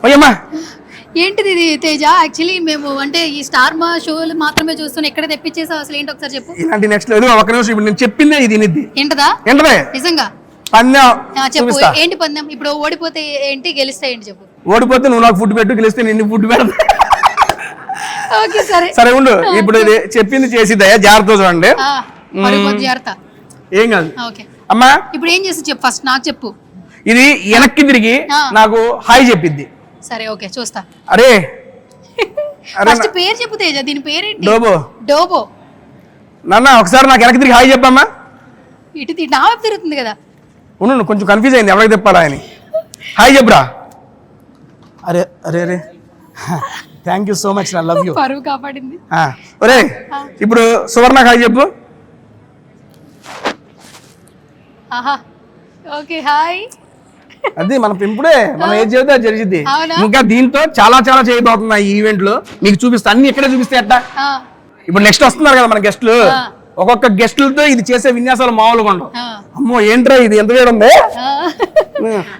ఓయమ్మా ఏంటిది ఇది తేజ? యాక్చువల్లీ మేము అంటే ఈ స్టార్ మా షోలు మాత్రమే చూస్తున్నాం, ఎక్కడ తెప్పించేసావు అసలు ఏంటి ఒకసారి చెప్పు. ఇలాంటి నెక్స్ట్ లేదు ఒక నిమిషం, ఇప్పుడు నేను చెప్పిందే ఇది నిద్ది ఏంటదా? ఏంటదే నిజంగా పందెం చెప్పు. చూపిస్తా. ఏంటి పందెం? ఇప్పుడు ఓడిపోతే ఏంటి, గెలిస్తే ఏంటి చెప్పు. ఓడిపోతే నువ్వు నాకు ఫుడ్ పెట్టు, గెలిస్తే నేను ఫుడ్ పెడతా. ఓకే సరే సరే ఉండు, ఇప్పుడు ఇది చెప్పింది చేసిద్దయ్యా, జాగ్రత్త చూడండి. జాగ్రత్త. ఏం కాదు ఓకే అమ్మా. ఇప్పుడు ఏం చేసి చెప్పు, ఫస్ట్ నాకు చెప్పు. ఇది వెనక్కి తిరిగి నాకు హాయ్ చెప్పిద్ది. సరే ఓకే చూస్తా. అరే ఫస్ట్ పేరు చెప్పు తేజ, దీని పేరేంటి? డోబో. డోబో. నాన్న ఒకసారి నాకు వెనక్కి తిరిగి హాయ్ చెప్పమ్మా. ఇటు నా వైపు తిరుగుతుంది కదా. ఉండు కొంచెం కన్ఫ్యూజ్ అయింది ఎవరికి చెప్పాలా అని. హాయ్ చెప్పురా. అరే అరే అరే thank you so much, I love you. పరువు కాపాడింది. ఒరే ఇప్పుడు సువర్ణకు హాయ్ చెప్పు. ఆహా ఓకే హాయ్. అది మన పెంపుడే, మనం ఏది చెబితే అది జరిగిద్ది. అవునా? ఇంకా దీంతో చాలా చాలా చేయబోతున్నాయి ఈ ఈవెంట్ లో, మీకు చూపిస్తా అన్ని ఎక్కడే చూపిస్తే అట్లా. ఇప్పుడు నెక్స్ట్ వస్తున్నారు కదా మన గెస్టులు, ఒక్కొక్క గెస్టులతో ఇది చేసే విన్యాసాలు మామూలుగా ఉండవు. అమ్మో ఏంట్రా ఇది ఎంత వేడి ఉంది,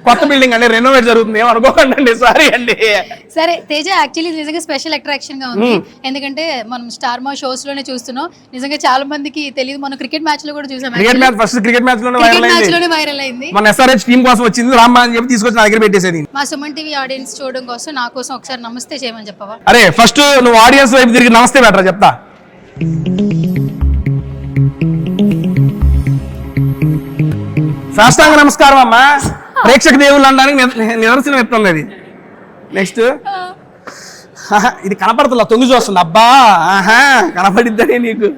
కొత్త బిల్డింగ్ అండి, రెనోవేట్ జరుగుతుంది, ఏమనుకోకండి, సారీ అండి. సరే తేజ, యాక్చువల్లీ నిజంగా స్పెషల్ అట్రాక్షన్ గా ఉంది, ఎందుకంటే మనం స్టార్ మా షోస్ లోనే చూస్తున్నాం. నిజంగా చాలా మందికి తెలియదు, మనం క్రికెట్ మ్యాచ్ లో కూడా చూసాం. Cricket match first cricket match లోనే వైరల్ అయింది. మన SRH టీం కోసం వచ్చింది, రామ్మా అని చెప్పి తీసుకొచ్చి నా దగ్గర పెట్టేసేది. మా సుమన్ టీవీ ఆడియన్స్ చూడడం కోసం నా కోసం ఒకసారి నమస్తే చేయమని చెప్పవా? అరే ఫస్ట్ నువ్వు ఆడియన్స్ వైపు తిరిగి నమస్తే బెటరా చెప్తా. సాష్టాంగ నమస్కారం అమ్మా, ప్రేక్షక దేవుళ్ళు అనడానికి నిదర్శనం ఎత్తుంది అది. నెక్స్ట్ ఇది కనపడుతుందా, తొంగి చూస్తుంది. అబ్బా ఆహా కనపడిద్దని నీకు.